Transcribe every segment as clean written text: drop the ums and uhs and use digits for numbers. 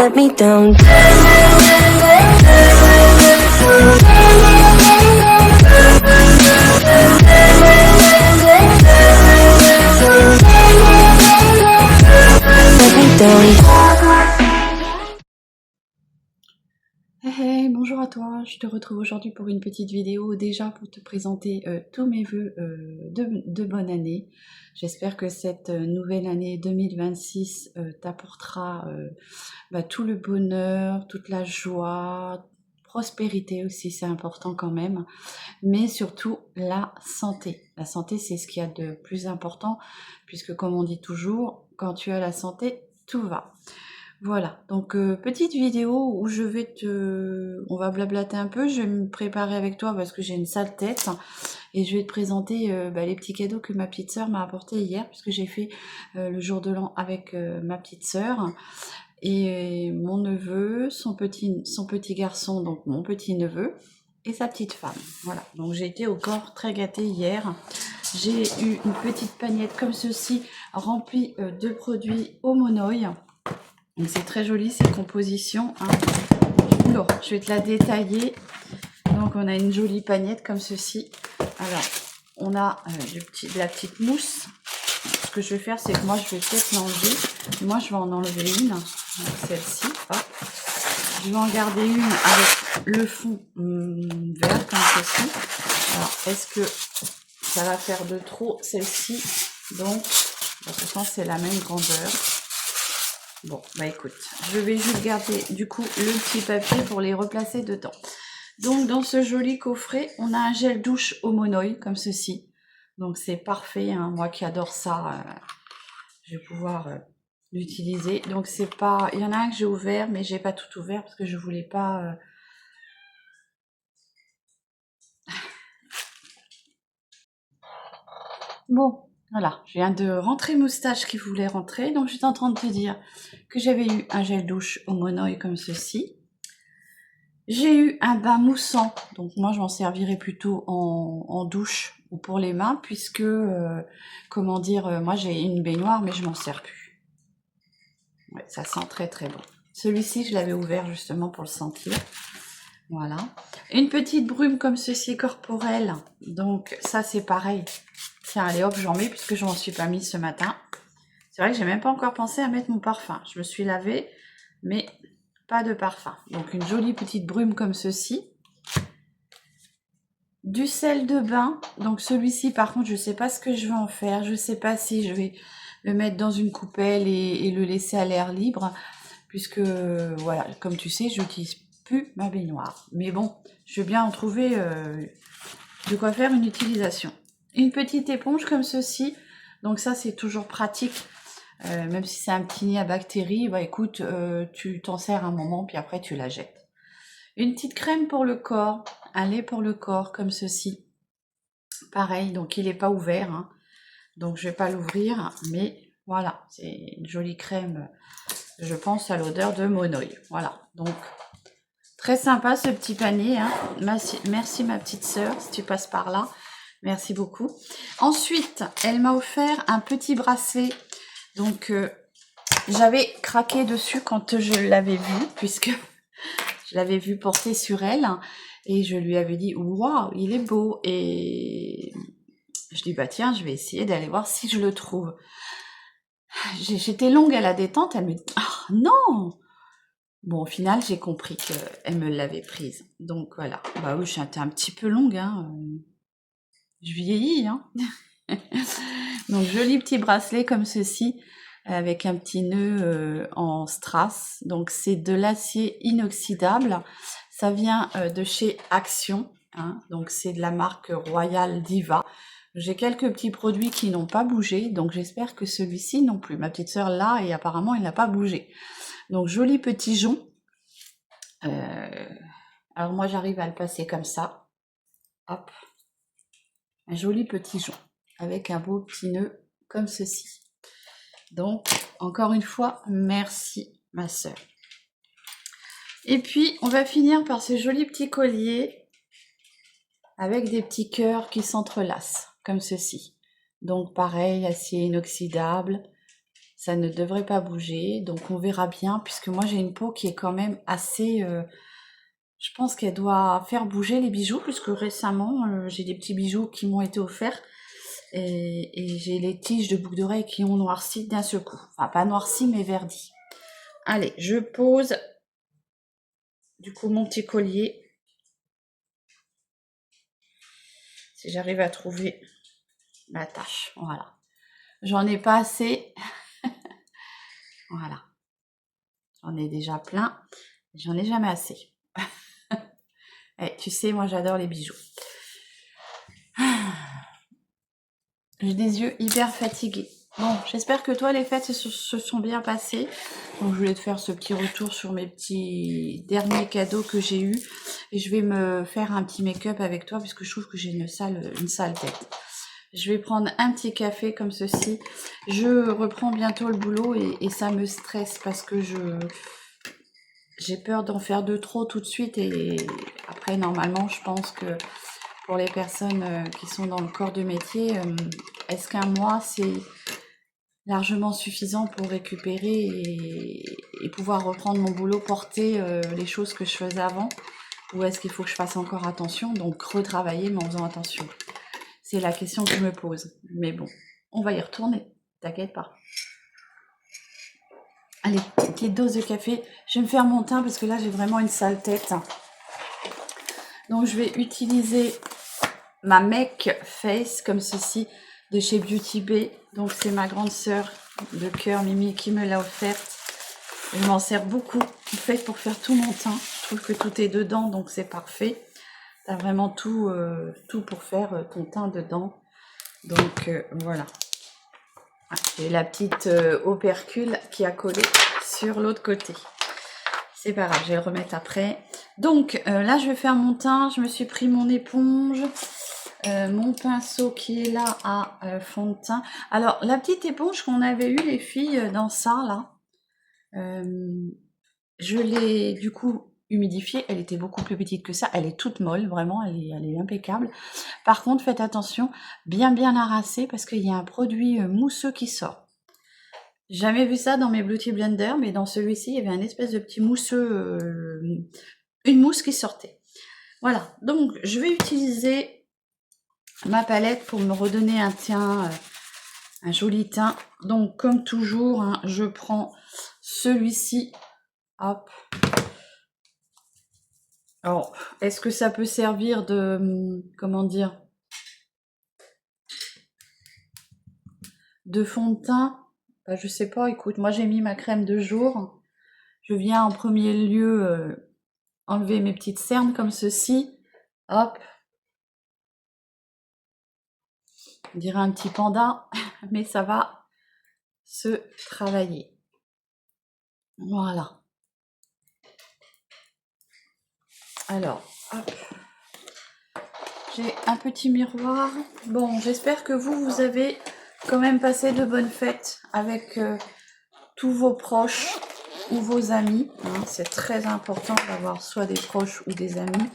let me down. Let me down. Hey, bonjour à toi, je te retrouve aujourd'hui pour une petite vidéo déjà pour te présenter tous mes vœux de bonne année. J'espère que cette nouvelle année 2026 t'apportera tout le bonheur, toute la joie, prospérité aussi, c'est important quand même, mais surtout la santé. La santé, c'est ce qu'il y a de plus important, puisque comme on dit toujours, quand tu as la santé, tout va. Voilà, donc petite vidéo où on va blablater un peu, je vais me préparer avec toi parce que j'ai une sale tête et je vais te présenter les petits cadeaux que ma petite sœur m'a apporté hier puisque j'ai fait le jour de l'an avec ma petite sœur et mon neveu, son petit garçon, donc mon petit neveu et sa petite femme. Voilà, donc j'ai été au corps très gâtée hier. J'ai eu une petite pagnette comme ceci remplie de produits Homonoï. Donc c'est très joli ces compositions. Hein. Oula, je vais te la détailler. Donc on a une jolie pagnette comme ceci. Alors on a de la petite mousse. Ce que je vais faire, c'est que moi je vais peut-être l'enlever. Moi je vais en enlever une. Celle-ci. Hop. Je vais en garder une avec le fond vert comme ceci. Alors est-ce que ça va faire de trop celle-ci? Donc de toute façon c'est la même grandeur. Bon, bah écoute, je vais juste garder du coup le petit papier pour les replacer dedans. Donc dans ce joli coffret, on a un gel douche Homonoï comme ceci. Donc c'est parfait, hein. Moi qui adore ça, je vais pouvoir l'utiliser. Donc c'est pas, il y en a un que j'ai ouvert, mais j'ai pas tout ouvert parce que je voulais pas. Bon, voilà, je viens de rentrer moustache qui voulait rentrer, donc j'étais en train de te dire que j'avais eu un gel douche Homonoï comme ceci. J'ai eu un bain moussant, donc moi je m'en servirai plutôt en douche ou pour les mains, puisque, moi j'ai une baignoire, mais je m'en sers plus. Ouais, ça sent très très bon. Celui-ci, je l'avais ouvert justement pour le sentir. Voilà. Une petite brume comme ceci corporelle, donc ça c'est pareil. Tiens, allez hop, j'en mets puisque je m'en suis pas mis ce matin. C'est vrai que j'ai même pas encore pensé à mettre mon parfum. Je me suis lavée, mais pas de parfum. Donc une jolie petite brume comme ceci. Du sel de bain. Donc celui-ci par contre je sais pas ce que je vais en faire. Je sais pas si je vais le mettre dans une coupelle et le laisser à l'air libre. Puisque voilà, comme tu sais, je n'utilise plus ma baignoire. Mais bon, je vais bien en trouver de quoi faire une utilisation. Une petite éponge comme ceci. Donc ça c'est toujours pratique. Même si c'est un petit nid à bactéries, bah écoute, tu t'en sers un moment, puis après tu la jettes. Une petite crème pour le corps, un lait pour le corps, comme ceci. Pareil, donc il n'est pas ouvert, hein. Donc je vais pas l'ouvrir, mais voilà, c'est une jolie crème, je pense à l'odeur de Monoï. Voilà, donc très sympa ce petit panier, hein. Merci ma petite sœur, si tu passes par là, merci beaucoup. Ensuite, elle m'a offert un petit bracelet. Donc, j'avais craqué dessus quand je l'avais vu, puisque je l'avais vu porter sur elle, et je lui avais dit « Waouh, il est beau !» Et je dis « Bah tiens, je vais essayer d'aller voir si je le trouve. » J'étais longue à la détente, elle me dit « Ah non !» Bon, au final, j'ai compris qu'elle me l'avait prise. Donc voilà, bah oui, j'étais un petit peu longue, hein. Je vieillis, hein. Donc, joli petit bracelet comme ceci, avec un petit nœud en strass. Donc, c'est de l'acier inoxydable. Ça vient de chez Action. Hein. Donc, c'est de la marque Royal Diva. J'ai quelques petits produits qui n'ont pas bougé. Donc, j'espère que celui-ci non plus. Ma petite sœur l'a et apparemment, il n'a pas bougé. Donc, joli petit jonc. Alors, moi, j'arrive à le passer comme ça. Hop. Un joli petit jonc avec un beau petit nœud comme ceci. Donc, encore une fois, merci ma sœur. Et puis, on va finir par ce joli petit collier avec des petits cœurs qui s'entrelacent, comme ceci. Donc, pareil, acier inoxydable. ça ne devrait pas bouger, donc on verra bien, puisque moi j'ai une peau qui est quand même assez... je pense qu'elle doit faire bouger les bijoux, puisque récemment j'ai des petits bijoux qui m'ont été offerts, et j'ai les tiges de boucles d'oreilles qui ont noirci d'un seul coup. Enfin, pas noirci, mais verdi. Allez, je pose du coup mon petit collier. Si j'arrive à trouver la tâche, voilà. J'en ai pas assez. Voilà. J'en ai déjà plein. J'en ai jamais assez. Eh, tu sais, moi j'adore les bijoux. J'ai des yeux hyper fatigués. Bon, j'espère que toi, les fêtes se sont bien passées. Donc, je voulais te faire ce petit retour sur mes petits derniers cadeaux que j'ai eus. Et je vais me faire un petit make-up avec toi, puisque je trouve que j'ai une sale tête. Je vais prendre un petit café comme ceci. Je reprends bientôt le boulot et ça me stresse parce que j'ai peur d'en faire de trop tout de suite. Et après, normalement, je pense que pour les personnes qui sont dans le corps de métier, est-ce qu'un mois, c'est largement suffisant pour récupérer et pouvoir reprendre mon boulot, porter les choses que je faisais avant? Ou est-ce qu'il faut que je fasse encore attention, donc retravailler mais en faisant attention? C'est la question que je me pose. Mais bon, on va y retourner, t'inquiète pas. Allez, petite dose de café. Je vais me faire mon teint parce que là, j'ai vraiment une sale tête. Donc, je vais utiliser ma Make Face comme ceci de chez Beauty Bay. Donc, c'est ma grande sœur de cœur, Mimi, qui me l'a offerte. Je m'en sers beaucoup, en fait, pour faire tout mon teint. Je trouve que tout est dedans, donc c'est parfait. T'as vraiment tout pour faire ton teint dedans. Donc, voilà. J'ai la petite opercule qui a collé sur l'autre côté. C'est pas grave, je vais le remettre après. Donc, là, je vais faire mon teint. Je me suis pris mon éponge. Mon pinceau qui est là à fond de teint. Alors, la petite éponge qu'on avait eue, les filles, dans ça, là, je l'ai du coup humidifiée. Elle était beaucoup plus petite que ça. Elle est toute molle, vraiment, elle est impeccable. Par contre, faites attention, bien la rincer parce qu'il y a un produit mousseux qui sort. J'ai jamais vu ça dans mes Beauty Blender, mais dans celui-ci, il y avait un espèce de petit mousseux, une mousse qui sortait. Voilà, donc je vais utiliser ma palette pour me redonner un teint, un joli teint. Donc comme toujours, hein, je prends celui-ci. Hop. Alors, est-ce que ça peut servir de, comment dire, de fond de teint? Bah, je sais pas, écoute, moi j'ai mis ma crème de jour. Je viens en premier lieu enlever mes petites cernes comme ceci. Hop. On dirait un petit panda, mais ça va se travailler. Voilà. Alors, hop. J'ai un petit miroir. Bon, j'espère que vous avez quand même passé de bonnes fêtes avec tous vos proches ou vos amis. Hein. C'est très important d'avoir soit des proches ou des amis.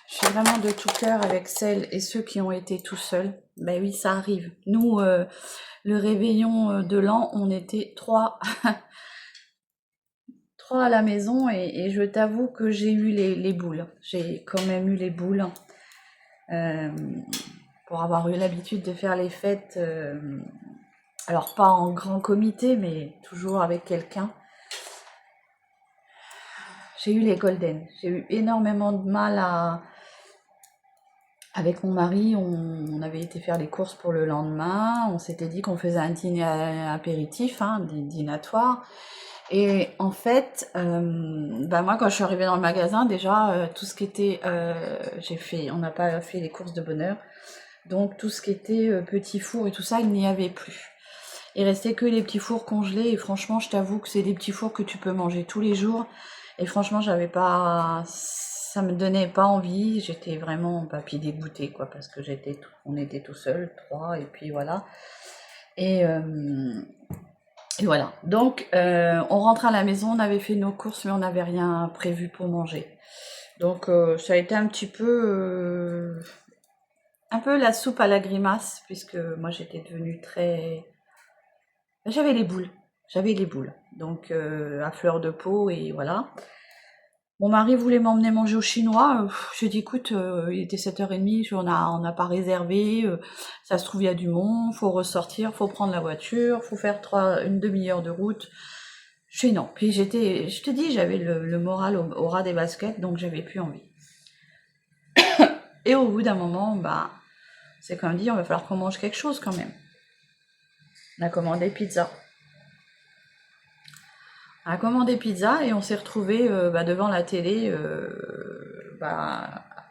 Je suis vraiment de tout cœur avec celles et ceux qui ont été tout seuls. Ben oui, ça arrive. Nous, le réveillon de l'an, on était 3 à la maison et je t'avoue que j'ai eu les boules. J'ai quand même eu les boules. Pour avoir eu l'habitude de faire les fêtes, alors pas en grand comité, mais toujours avec quelqu'un. J'ai eu les golden. J'ai eu énormément de mal à... Avec mon mari, on avait été faire les courses pour le lendemain. On s'était dit qu'on faisait un dîner apéritif, hein, dînatoire. Et en fait, bah moi quand je suis arrivée dans le magasin, déjà tout ce qui était, on n'a pas fait les courses de bonne heure, donc tout ce qui était petits fours et tout ça, il n'y avait plus. Il restait que les petits fours congelés et franchement, je t'avoue que c'est des petits fours que tu peux manger tous les jours. Et franchement, ça me donnait pas envie. J'étais vraiment papy dégoûtée quoi, parce que on était tout seuls, 3 et puis voilà. Et voilà, donc on rentre à la maison, on avait fait nos courses, mais on n'avait rien prévu pour manger. Donc ça a été un peu la soupe à la grimace, puisque moi j'étais devenue très... J'avais les boules. j'avais les boules. Donc à fleur de peau et voilà. Mon mari voulait m'emmener manger au chinois. J'ai dit écoute, il était 7h30, on n'a pas réservé, ça se trouve il y a du monde, faut ressortir, faut prendre la voiture, faut faire une demi-heure de route. Je dis non. Puis je te dis, j'avais le moral au ras des baskets, donc j'avais plus envie. Et au bout d'un moment, bah, c'est comme dit, on va falloir qu'on mange quelque chose quand même. On a commandé pizza. On a commandé pizza et on s'est retrouvés devant la télé.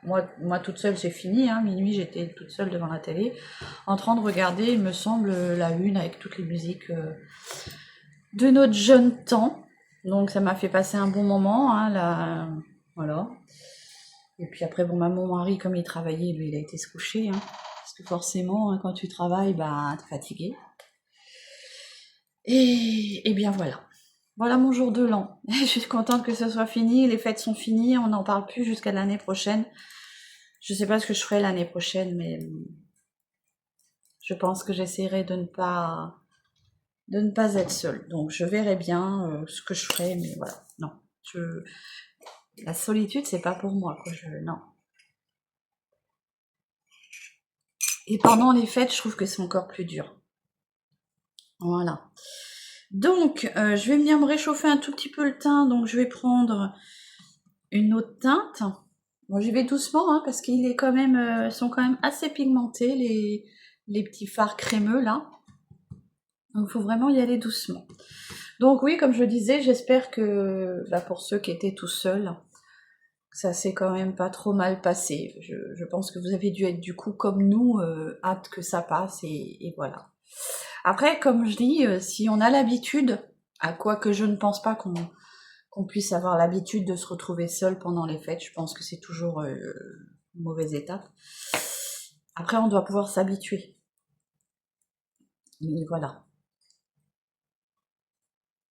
Moi toute seule, j'ai fini. Minuit, j'étais toute seule devant la télé, en train de regarder, il me semble, la une avec toutes les musiques de notre jeune temps. Donc ça m'a fait passer un bon moment. Voilà. Et puis après, bon, mon mari, comme il travaillait, lui, il a été se coucher. Parce que forcément, quand tu travailles, t'es fatigué. Et bien voilà. Voilà mon jour de l'an. Je suis contente que ce soit fini. Les fêtes sont finies. On n'en parle plus jusqu'à l'année prochaine. Je sais pas ce que je ferai l'année prochaine, mais je pense que j'essaierai de ne pas être seule. Donc je verrai bien ce que je ferai, mais voilà. Non. La solitude, c'est pas pour moi, quoi. Non. Et pendant les fêtes, je trouve que c'est encore plus dur. Voilà. Donc, je vais venir me réchauffer un tout petit peu le teint. Donc, je vais prendre une autre teinte. Bon, j'y vais doucement, parce qu'ils sont quand même assez pigmentés, les petits fards crémeux, là. Donc, il faut vraiment y aller doucement. Donc, oui, comme je le disais, j'espère que, pour ceux qui étaient tout seuls, ça s'est quand même pas trop mal passé. Je pense que vous avez dû être du coup comme nous, hâte que ça passe, et voilà. Après, comme je dis, si on a l'habitude, à quoi que je ne pense pas qu'on puisse avoir l'habitude de se retrouver seul pendant les fêtes, je pense que c'est toujours une mauvaise étape. Après, on doit pouvoir s'habituer. Et voilà.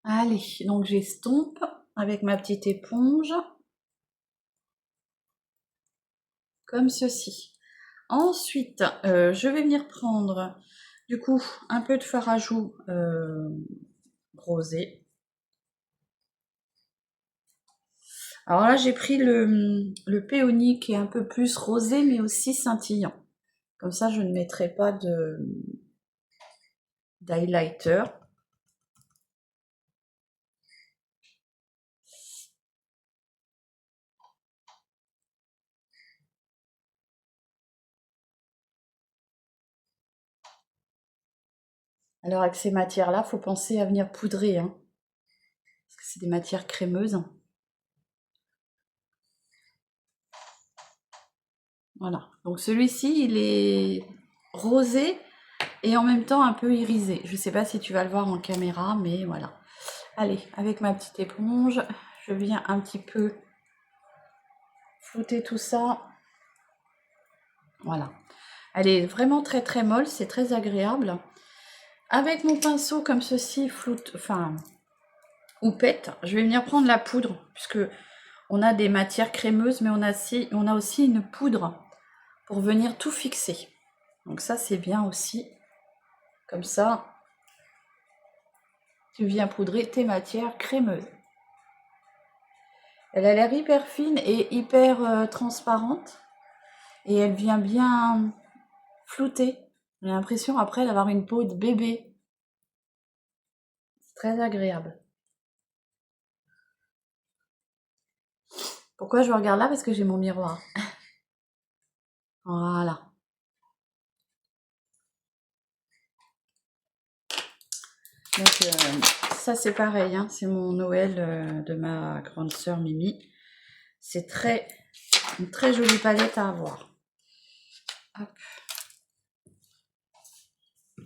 Allez, donc j'estompe avec ma petite éponge. Comme ceci. Ensuite, je vais venir prendre, du coup, un peu de fard à joues rosé. Alors là, j'ai pris le péony qui est un peu plus rosé, mais aussi scintillant. Comme ça, je ne mettrai pas d'highlighter. Alors avec ces matières-là, faut penser à venir poudrer, parce que c'est des matières crémeuses. Voilà. Donc celui-ci, il est rosé et en même temps un peu irisé. Je ne sais pas si tu vas le voir en caméra, mais voilà. Allez, avec ma petite éponge, je viens un petit peu flouter tout ça. Voilà. Elle est vraiment très très molle, c'est très agréable. Avec mon pinceau comme ceci, houppette, je vais venir prendre la poudre, puisque on a des matières crémeuses, mais on a aussi une poudre pour venir tout fixer. Donc ça, c'est bien aussi. Comme ça, tu viens poudrer tes matières crémeuses. Elle a l'air hyper fine et hyper transparente. Et elle vient bien flouter. J'ai l'impression après d'avoir une peau de bébé. C'est très agréable. Pourquoi je regarde là? Parce que j'ai mon miroir. Voilà. Donc ça c'est pareil, c'est mon Noël de ma grande sœur Mimi. C'est une très jolie palette à avoir. Hop.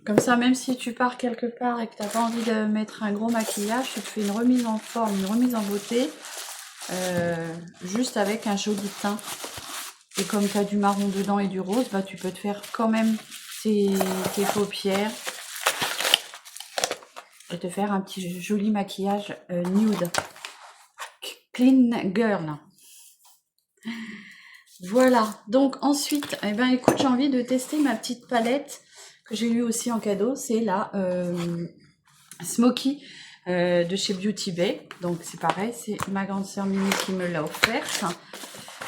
Comme ça, même si tu pars quelque part et que tu n'as pas envie de mettre un gros maquillage, tu te fais une remise en forme, une remise en beauté, juste avec un joli teint. Et comme tu as du marron dedans et du rose, tu peux te faire quand même tes paupières et te faire un petit joli maquillage nude. Clean girl. Voilà. Donc ensuite, écoute, j'ai envie de tester ma petite palette que j'ai eu aussi en cadeau. C'est la Smoky de chez Beauty Bay. Donc c'est pareil, c'est ma grande sœur Mimi qui me l'a offerte.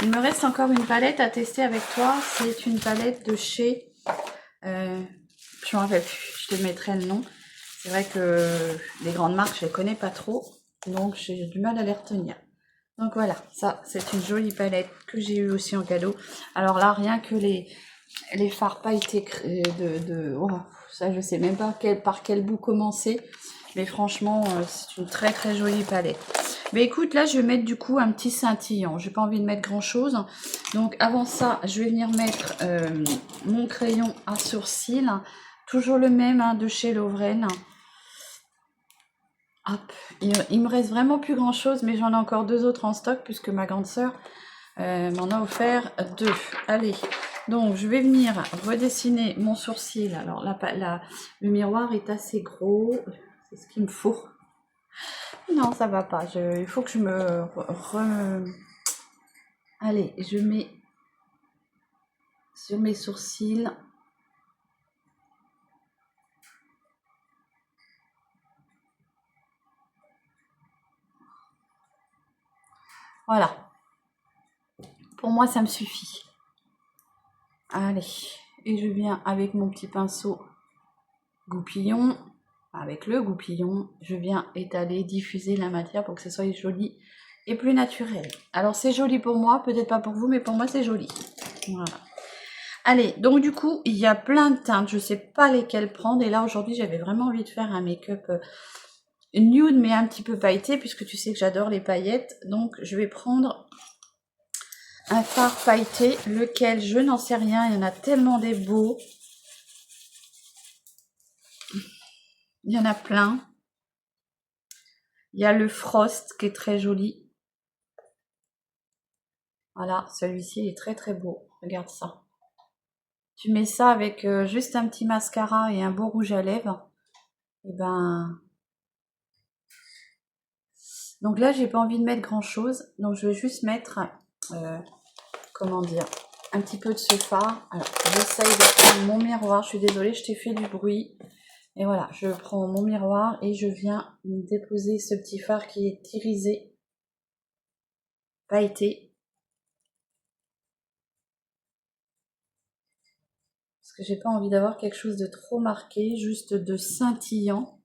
Il me reste encore une palette à tester avec toi. C'est une palette de chez... je me rappelle plus, je te mettrai le nom. C'est vrai que les grandes marques, je les connais pas trop. Donc j'ai du mal à les retenir. Donc voilà, ça c'est une jolie palette que j'ai eu aussi en cadeau. Alors là, rien que les fards pailletés oh, ça je sais même pas par quel bout commencer. Mais franchement, c'est une très très jolie palette. Mais écoute, là je vais mettre du coup un petit scintillant. J'ai pas envie de mettre grand chose. Donc avant ça, je vais venir mettre mon crayon à sourcils. Toujours le même hein, de chez Lovren. Hop. Il me reste vraiment plus grand chose, mais j'en ai encore 2 autres en stock puisque ma grande sœur m'en a offert 2. Allez, donc je vais venir redessiner mon sourcil. Alors le miroir est assez gros, c'est ce qu'il me faut. Non, ça va pas. Il faut que je me... Allez, je mets sur mes sourcils. Voilà. Pour moi, ça me suffit. Allez, et je viens avec mon petit pinceau goupillon. Avec le goupillon, je viens étaler, diffuser la matière pour que ce soit joli et plus naturel. Alors c'est joli pour moi, peut-être pas pour vous, mais pour moi c'est joli. Voilà. Allez, donc du coup, il y a plein de teintes, je sais pas lesquelles prendre. Et là aujourd'hui, j'avais vraiment envie de faire un make-up nude, mais un petit peu pailleté, puisque tu sais que j'adore les paillettes. Donc je vais prendre un fard pailleté, lequel je n'en sais rien, il y en a tellement des beaux. Il y en a plein. Il y a le Frost qui est très joli. Voilà, celui-ci est très très beau. Regarde ça. Tu mets ça avec juste un petit mascara et un beau rouge à lèvres. Et ben... Donc là, j'ai pas envie de mettre grand chose. Donc je vais juste mettre, comment dire, un petit peu de ce fard. Alors, j'essaye de prendre mon miroir. Je suis désolée, je t'ai fait du bruit. Et voilà, je prends mon miroir et je viens déposer ce petit fard qui est irisé, pailleté. Parce que j'ai pas envie d'avoir quelque chose de trop marqué, juste de scintillant.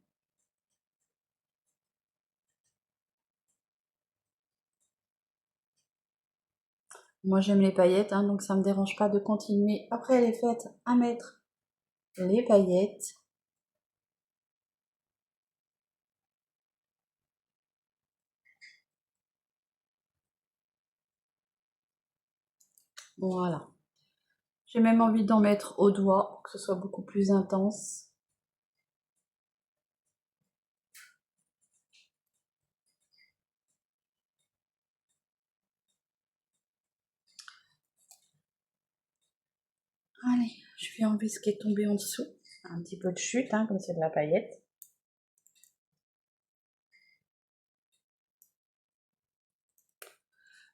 Moi j'aime les paillettes, hein, donc ça me dérange pas de continuer après les fêtes à mettre les paillettes. Voilà. J'ai même envie d'en mettre au doigt pour que ce soit beaucoup plus intense. Allez, je vais enlever ce qui est tombé en dessous. Un petit peu de chute, hein, comme c'est de la paillette.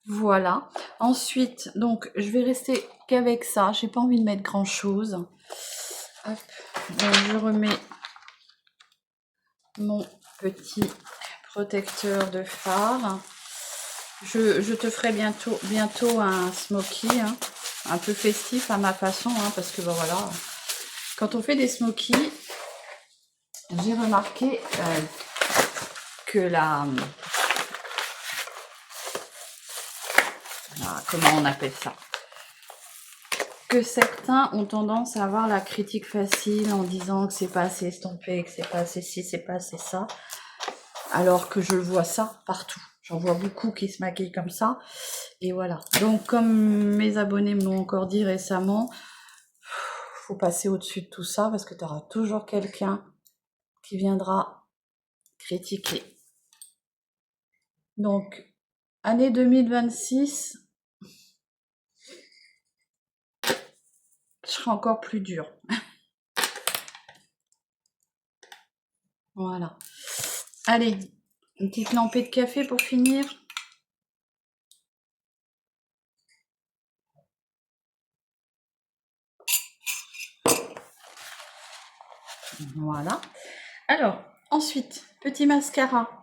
Voilà. Ensuite, donc, je vais rester qu'avec ça. J'ai pas envie de mettre grand chose. Hop. Donc, je remets mon petit protecteur de fard. Je te ferai bientôt un smoky, hein, un peu festif à ma façon, hein, parce que ben voilà, quand on fait des smokies, j'ai remarqué que comment on appelle ça, que certains ont tendance à avoir la critique facile en disant que c'est pas assez estompé, que c'est pas assez ci, c'est pas assez ça, alors que je vois ça partout. J'en vois beaucoup qui se maquillent comme ça. Et voilà. Donc, comme mes abonnés me l'ont encore dit récemment, faut passer au-dessus de tout ça parce que tu auras toujours quelqu'un qui viendra critiquer. Donc, année 2026, je serai encore plus dure. Voilà. Allez, une petite lampée de café pour finir. Voilà. Alors, Ensuite, petit mascara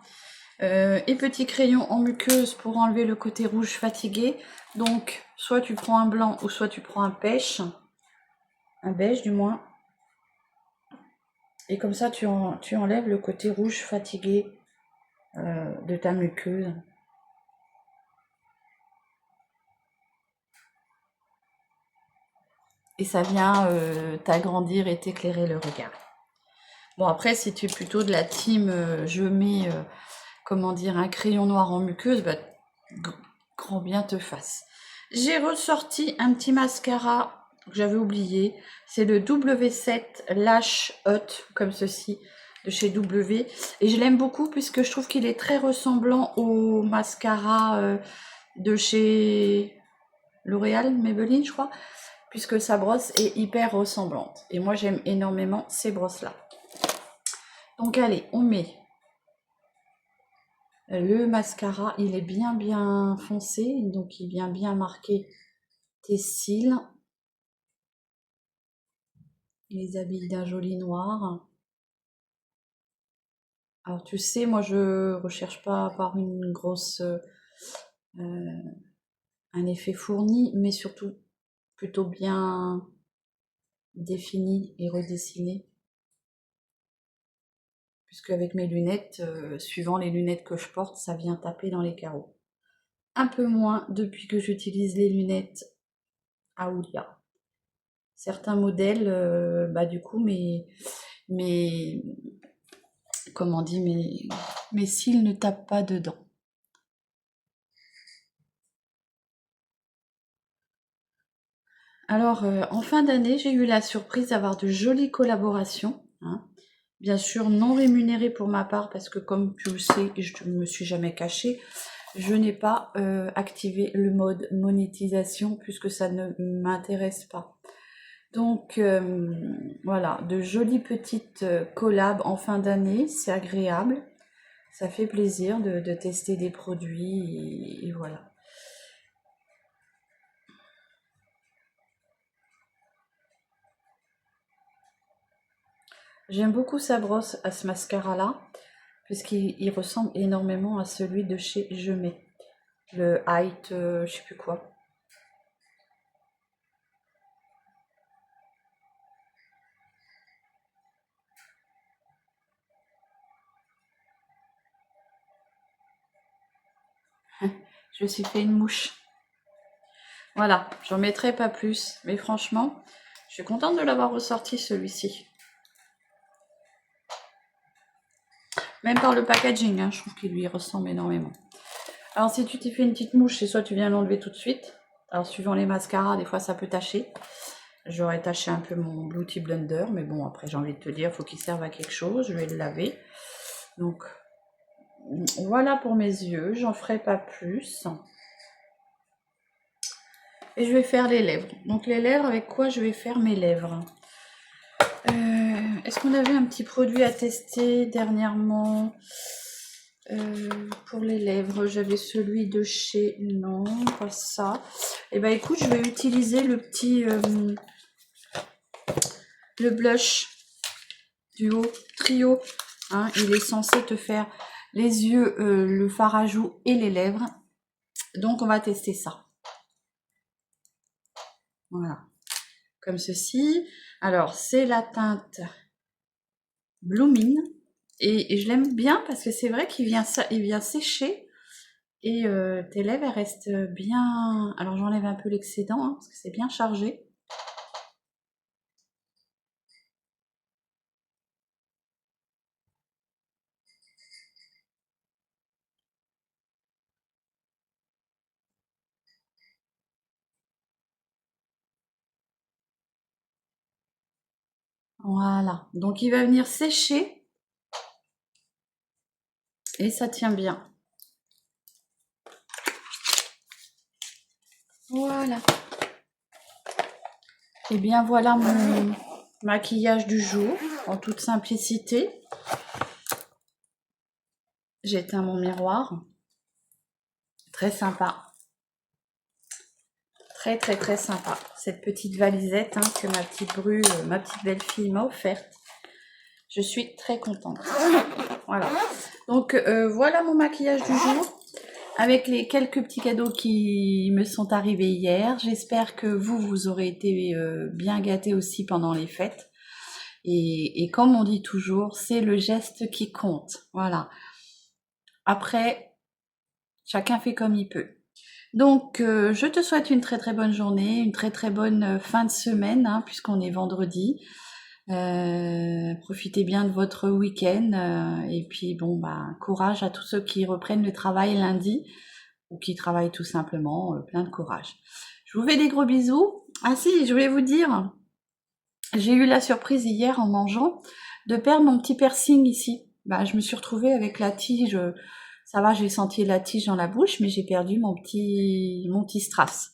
et petit crayon en muqueuse pour enlever le côté rouge fatigué. Donc, soit tu prends un blanc ou soit tu prends un beige du moins. Et comme ça, tu enlèves le côté rouge fatigué de ta muqueuse. Et ça vient t'agrandir et t'éclairer le regard. Bon, après, si tu es plutôt de la team, je mets, comment dire, un crayon noir en muqueuse, bah, grand bien te fasse. J'ai ressorti un petit mascara que j'avais oublié. C'est le W7 Lash Hot, comme ceci, de chez W. Et je l'aime beaucoup puisque je trouve qu'il est très ressemblant au mascara de chez L'Oréal, Maybelline, je crois, puisque sa brosse est hyper ressemblante. Et moi, j'aime énormément ces brosses-là. Donc, allez, on met le mascara. Il est bien foncé, donc il vient bien marquer tes cils. Il les habille d'un joli noir. Alors, tu sais, moi, je recherche pas à avoir une grosse... un effet fourni, mais surtout plutôt bien défini et redessiné. Puisque avec mes lunettes, suivant les lunettes que je porte, ça vient taper dans les carreaux. Un peu moins depuis que j'utilise les lunettes Aoulia. Certains modèles, bah du coup, comment on dit, mes cils ne tapent pas dedans. Alors, en fin d'année, j'ai eu la surprise d'avoir de jolies collaborations. Hein. Bien sûr, non rémunérées pour ma part, parce que comme tu le sais, je ne me suis jamais cachée, je n'ai pas activé le mode monétisation, puisque ça ne m'intéresse pas. Donc, voilà, de jolies petites collabs en fin d'année, c'est agréable. Ça fait plaisir de tester des produits, et voilà. J'aime beaucoup sa brosse à ce mascara-là, puisqu'il ressemble énormément à celui de chez Je Mets. Le Height, je sais plus quoi. Je me suis fait une mouche. Voilà, j'en mettrai pas plus. Mais franchement, je suis contente de l'avoir ressorti celui-ci. Même par le packaging, hein, je trouve qu'il lui ressemble énormément. Alors si tu t'es fait une petite mouche, c'est soit tu viens l'enlever tout de suite. Alors suivant les mascaras, des fois ça peut tacher. J'aurais taché un peu mon Beauty Blender, mais bon après j'ai envie de te dire, il faut qu'il serve à quelque chose, je vais le laver. Donc voilà pour mes yeux, j'en ferai pas plus. Et je vais faire les lèvres. Donc les lèvres, avec quoi je vais faire mes lèvres? Est-ce qu'on avait un petit produit à tester dernièrement pour les lèvres? J'avais celui de chez... Non, pas ça. Et bah écoute, je vais utiliser le petit... le blush duo trio. Hein, il est censé te faire les yeux, le fard à joues et les lèvres. Donc on va tester ça. Voilà. Comme ceci. Alors c'est la teinte Blooming. Et je l'aime bien parce que c'est vrai qu'il vient sécher. Et tes lèvres, elles restent bien... Alors j'enlève un peu l'excédent, hein, parce que c'est bien chargé. Voilà. Donc il va venir sécher. Et ça tient bien. Voilà. Et bien voilà mon maquillage du jour, en toute simplicité. J'ai éteint mon miroir. Très sympa. Très sympa. Cette petite valisette hein, que ma petite belle-fille m'a offerte. Je suis très contente. Voilà. Donc voilà mon maquillage du jour. Avec les quelques petits cadeaux qui me sont arrivés hier. J'espère que vous aurez été bien gâtés aussi pendant les fêtes. Et comme on dit toujours, c'est le geste qui compte. Voilà. Après, chacun fait comme il peut. Donc, je te souhaite une très très bonne journée, une très très bonne fin de semaine, hein, puisqu'on est vendredi. Profitez bien de votre week-end. Et puis, bon, bah, courage à tous ceux qui reprennent le travail lundi ou qui travaillent tout simplement. Plein de courage. Je vous fais des gros bisous. Ah si, je voulais vous dire, j'ai eu la surprise hier en mangeant de perdre mon petit piercing ici. Bah, je me suis retrouvée avec la tige. Ça va, j'ai senti la tige dans la bouche, mais j'ai perdu mon petit strass.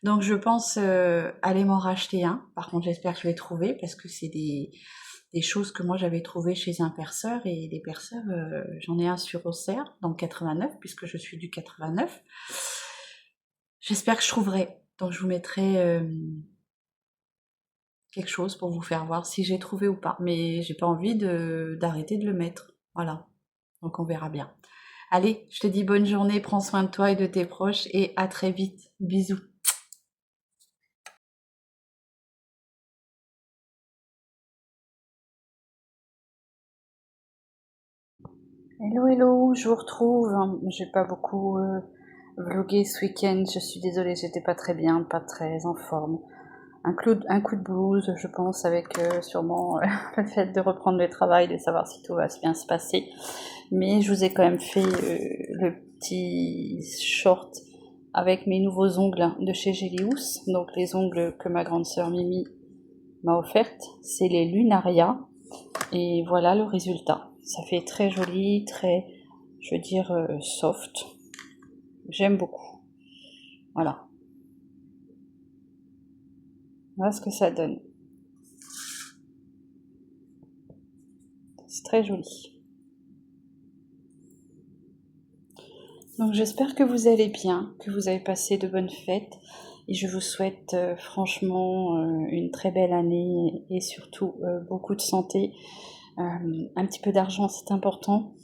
Donc je pense aller m'en racheter un. Par contre, j'espère que je vais trouver parce que c'est des choses que moi j'avais trouvées chez un perceur et des perceurs, j'en ai un sur Auxerre dans le 89 puisque je suis du 89. J'espère que je trouverai. Donc je vous mettrai quelque chose pour vous faire voir si j'ai trouvé ou pas. Mais j'ai pas envie d'arrêter de le mettre. Voilà. Donc on verra bien. Allez, je te dis bonne journée, prends soin de toi et de tes proches et à très vite. Bisous. Hello, hello, je vous retrouve. J'ai pas beaucoup vlogué ce week-end. Je suis désolée, j'étais pas très bien, pas très en forme. Un coup de blues, je pense, avec sûrement le fait de reprendre le travail, de savoir si tout va bien se passer. Mais je vous ai quand même fait le petit short avec mes nouveaux ongles de chez Gélius. Donc les ongles que ma grande sœur Mimi m'a offertes, c'est les Lunaria. Et voilà le résultat. Ça fait très joli, très, je veux dire, soft. J'aime beaucoup. Voilà. Voilà ce que ça donne. C'est très joli. Donc j'espère que vous allez bien, que vous avez passé de bonnes fêtes. Et je vous souhaite franchement une très belle année et surtout beaucoup de santé. Un petit peu d'argent, c'est important.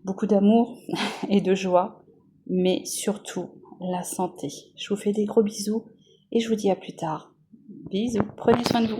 Beaucoup d'amour et de joie. Mais surtout la santé. Je vous fais des gros bisous et je vous dis à plus tard. Bisous, prenez soin de vous.